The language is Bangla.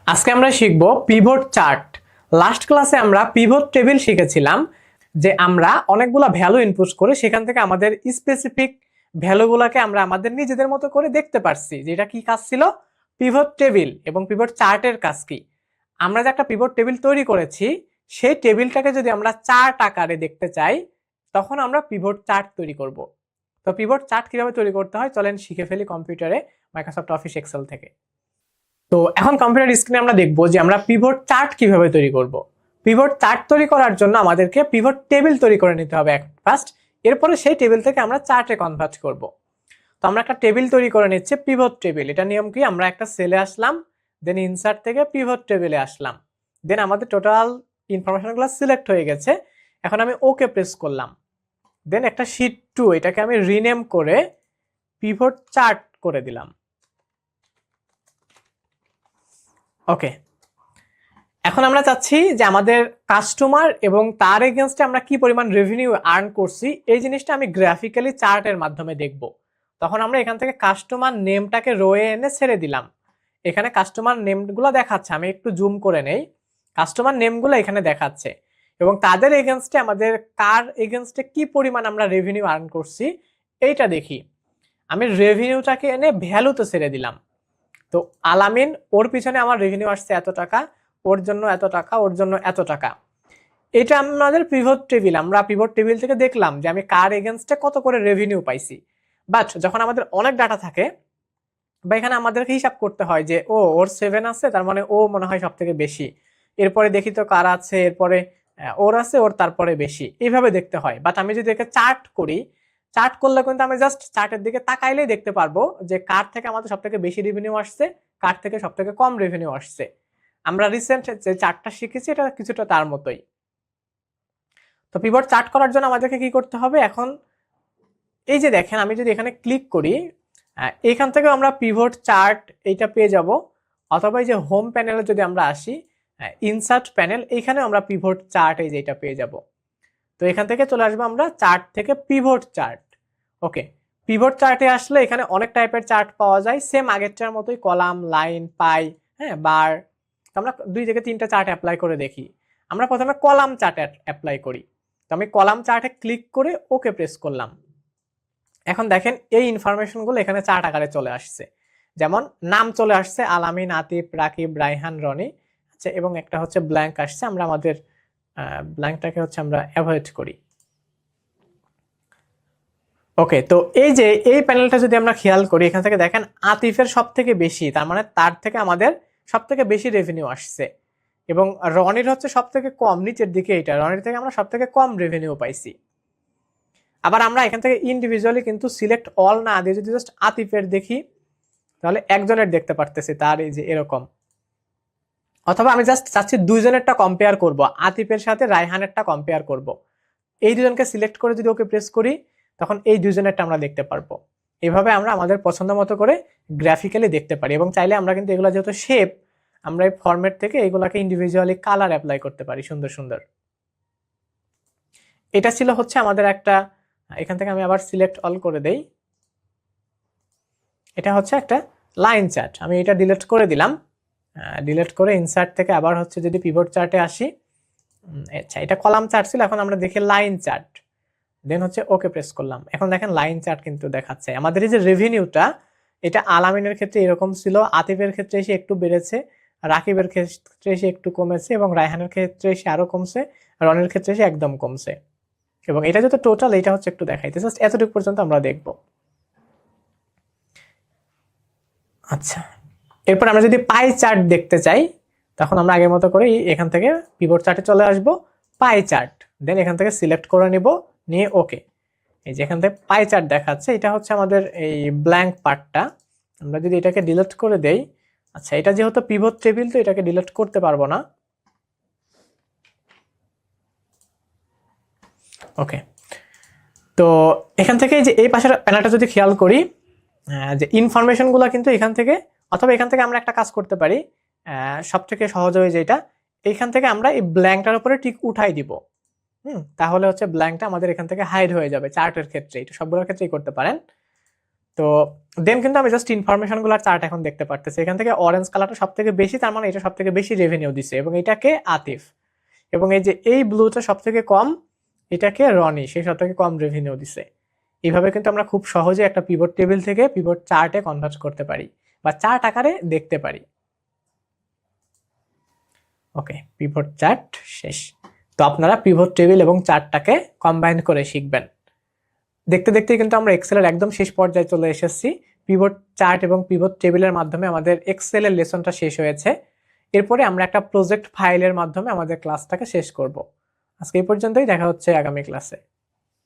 আজকে আমরা শিখব পিভট চার্ট। লাস্ট ক্লাসে আমরা পিভট টেবিল শিখেছিলাম, যে আমরা অনেকগুলা ভ্যালু ইনপুট করে সেখান থেকে আমাদের স্পেসিফিক ভ্যালুগুলোকে আমরা আমাদের নিজেদের মতো করে দেখতে পারছি। যেটা কি কাজ ছিল? পিভট টেবিল এবং পিভট চার্টের কাজ কি? আমরা যে একটা পিভট টেবিল তৈরি করেছি, সেই টেবিলটাকে যদি আমরা চার্ট আকারে দেখতে চাই, তখন আমরা পিভট চার্ট তৈরি করব। তো পিভট চার্ট কিভাবে তৈরি করতে হয় চলেন শিখে ফেলি কম্পিউটারে মাইক্রোসফট অফিস এক্সেল থেকে। তো এখন কম্পিউটার স্ক্রিনে আমরা দেখব যে আমরা পিভট চার্ট কিভাবে তৈরি করব। পিভট চার্ট তৈরি করার জন্য আমাদেরকে পিভট টেবিল তৈরি করে নিতে হবে ফার্স্ট। এরপরে সেই টেবিল থেকে আমরা চার্টে কনভার্ট করব। তো আমরা একটা টেবিল তৈরি করে নিচ্ছি, পিভট টেবিল। এটা নিয়ম কি? আমরা একটা সেলে আসলাম, দেন ইনসার্ট থেকে পিভট টেবিলে আসলাম, দেন আমাদের টোটাল ইনফরমেশনগুলো সিলেক্ট হয়ে গেছে। এখন আমি ওকে প্রেস করলাম, দেন একটা শীট 2 এটাকে আমি রিনেম করে পিভট চার্ট করে দিলাম। ওকে, এখন আমরা চাচ্ছি যে আমাদের কাস্টমার এবং তার এগেনস্টে আমরা কি পরিমাণ রেভিনিউ আর্ন করছি এই জিনিসটা আমি গ্রাফিক্যালি চার্টের মাধ্যমে দেখব। তখন আমরা এখান থেকে কাস্টমার নেমটাকে রোয়ে এনে ছেড়ে দিলাম। এখানে কাস্টমার নেমগুলো দেখাচ্ছে, আমি একটু জুম করে নেই। কাস্টমার নেমগুলো এখানে দেখাচ্ছে এবং তাদের এগেনস্টে আমাদের কার এগেনস্টে কি পরিমাণ আমরা রেভিনিউ আর্ন করছি এইটা দেখি। আমি রেভিনিউটাকে এনে ভ্যালুতে ছেড়ে দিলাম। তো আলামিন, ওর পিছনে আমার রেভিনিউ আসছে এত টাকা, ওর জন্য এত টাকা, ওর জন্য এত টাকা। এটা আমাদের পিভট টেবিল। আমরা পিভট টেবিল থেকে দেখলাম যে আমি কার এগেনস্টে কত করে রেভিনিউ পাইছি। বাট যখন আমাদের অনেক ডাটা থাকে বা এখানে আমাদেরকে হিসাব করতে হয় যে ওর 7 আছে, তার মানে ও মনে হয় সব থেকে বেশি, এরপরে দেখি তো কার আছে, এরপরে ওর আছে, ওর তারপরে বেশি, এইভাবে দেখতে হয়। বাট আমি যদি একে চার্ট করি, চার্ট করলে কিন্তু আমি জাস্ট চার্টের দিকে তাকাইলেই দেখতে পারবো যে কার থেকে আমাদের সব থেকে বেশি রেভিনিউ আসছে, কার থেকে সব থেকে কম রেভিনিউ আসছে। আমরা রিসেন্ট যে চার্টটা শিখেছি এটা কিছুটা তার মতোই। তো পিভট চার্ট করার জন্য আমাদেরকে কি করতে হবে? এখন এই যে দেখেন, আমি যদি এখানে ক্লিক করি, এখান থেকে আমরা পিভট চার্ট এইটা পেয়ে যাব। অথবা এই যে হোম প্যানেলে যদি আমরা আসি, ইনসার্ট প্যানেল, এইখানে আমরা পিভট চার্ট এই যে এটা পেয়ে যাব। তো এখান থেকে চলে আসবো আমরা চার্ট থেকে পিভট চার্ট। ওকে, পিভট চার্টে আসলে এখানে অনেক টাইপের চার্ট পাওয়া যায়, সেম আগেরটার মতোই, কলাম, লাইন, পাই, হ্যাঁ, বার। তো আমরা 2 থেকে 3টা চার্ট অ্যাপ্লাই করে দেখি। আমরা প্রথমে কলাম চার্ট অ্যাপ্লাই করি। তো আমি কলাম চার্টে ক্লিক করে ওকে প্রেস করলাম। এখন দেখেন এই ইনফরমেশনগুলো এখানে চার্ট আকারে চলে আসছে। যেমন নাম চলে আসছে আলামিন, আতিফ, রাকিব, রাইহান, রনি। আচ্ছা, এবং একটা হচ্ছে ব্ল্যাঙ্ক আসছে। আমরা আমাদের ব্ল্যাঙ্কটাকে হচ্ছে আমরা অ্যাভয়েড করি। ওকে, তো এই যে এই প্যানেলটা যদি আমরা খেয়াল করি, এখান থেকে দেখেন আতিফের সব থেকে বেশি, তার মানে তার থেকে আমাদের সব থেকে বেশি রেভিনিউ আসছে। এবং রনির হচ্ছে সব থেকে কম, নিচের দিকে এটা, রনির থেকে আমরা সব থেকে কম রেভিনিউ পাইছি। আবার আমরা এখান থেকে ইন্ডিভিজুয়ালি কিন্তু সিলেক্ট অল না দিয়ে যদি জাস্ট আতিফের দেখি, তাহলে একজনের দেখতে পারতেছি তার এই যে এরকম। অথবা আমি জাস্ট চাচ্ছি দুইজনেরটা কম্পেয়ার করব, আতিফের সাথে রায়হানেরটা কম্পেয়ার করব। এই দুজনকে সিলেক্ট করে যদি ওকে প্রেস করি, তখন এই দুজনেরটা আমরা দেখতে পারবো। এভাবে আমরা আমাদের পছন্দ মতো করে গ্রাফিক্যালি দেখতে পারি। এবং চাইলে আমরা কিন্তু এগুলো যেহেতু শেপ, আমরা এই ফরম্যাট থেকে এগুলাকে ইন্ডিভিজুয়ালি কালার অ্যাপ্লাই করতে পারি সুন্দর সুন্দর। এটা ছিল হচ্ছে আমাদের একটা, এখান থেকে আমি আবার সিলেক্ট অল করে দেই। এটা হচ্ছে একটা লাইন চার্ট, আমি এটা ডিলিট করে দিলাম। ডিলিট করে ইনসার্ট থেকে আবার হচ্ছে যদি পিভট চার্টে আসি, আচ্ছা এটা কলাম চার্ট ছিল, এখন আমরা দেখি লাইন চার্ট। দেন হচ্ছে ওকে প্রেস করলাম। এখন দেখেন লাইন চার্ট কিন্তু দেখাচ্ছে। আমাদের এই যে রেভিনিউটা, এটা আলামিনের ক্ষেত্রে এরকম ছিল, আতিফের ক্ষেত্রে এসে একটু বেড়েছে, রাকিবের ক্ষেত্রে এসে একটু কমেছে, এবং রায়হানের ক্ষেত্রে এসে আরো কমছে, রনের ক্ষেত্রে এসে একদম কমছে। এবং এটা যেহেতু টোটাল, এটা হচ্ছে একটু দেখাইতে, জাস্ট এতটুকু পর্যন্ত আমরা দেখব। আচ্ছা, এরপর আমরা যদি পাই চার্ট দেখতে চাই, তখন আমরা আগের মতো করে এখান থেকে পিভট চার্টে চলে আসব, পাই চার্ট, দেন এখান থেকে সিলেক্ট করে নিব, নিয়ে ওকে। এই যে এখান থেকে পাই চার্ট দেখাচ্ছে, এটা হচ্ছে আমাদের এই ব্ল্যাঙ্ক পার্টটা। আমরা যদি এটাকে ডিলিট করে দেই, আচ্ছা এটা যেহেতু পিভট টেবিল তো এটাকে ডিলিট করতে পারবো না। ওকে, তো এখান থেকে যে এই পাশের প্যানেলটা যদি খেয়াল করি, যে ইনফরমেশনগুলো কিন্তু এখান থেকে, অথবা এখান থেকে আমরা একটা কাজ করতে পারি, সব থেকে সহজ হয় যেটা, এইখান থেকে আমরা এই ব্ল্যাঙ্কটার উপরে টিক উঠাই দিব। তাহলে হচ্ছে ব্ল্যাঙ্কটা আমাদের এখান থেকে হাইড হয়ে যাবে চার্টের ক্ষেত্রে। এটা সবগুলোর ক্ষেত্রেই করতে পারেন। তো দেন কিন্তু আমি জাস্ট ইনফরমেশনগুলোর চার্ট এখন দেখতে পারতেছি। এখান থেকে অরেঞ্জ কালারটা সব থেকে বেশি, তার মানে এটা সব থেকে বেশি রেভিনিউ দিছে, এবং এটাকে আতিফ। এবং এই যে এই ব্লুটা সব থেকে কম, এটাকে রনি, সে সব থেকে কম রেভিনিউ দিছে। এইভাবে কিন্তু আমরা খুব সহজে একটা পিভট টেবিল থেকে পিভট চার্টে কনভার্ট করতে পারি বা চার্ট আকারে দেখতে পারি। ওকে, পিভট চার্ট শেষ। তো আপনারা পিভট টেবিল এবং চার্টটাকে কম্বাইন করে শিখবেন। দেখতে দেখতে কিন্তু আমরা এক্সেলের একদম শেষ পর্যায়ে চলে এসেছি। পিভট চার্ট এবং পিভট টেবিলের মাধ্যমে আমাদের এক্সেলের লেসনটা শেষ হয়েছে। এরপরে আমরা একটা প্রজেক্ট ফাইলের মাধ্যমে আমাদের ক্লাসটাকে শেষ করব। আজকে এই পর্যন্তই, দেখা হচ্ছে আগামী ক্লাসে।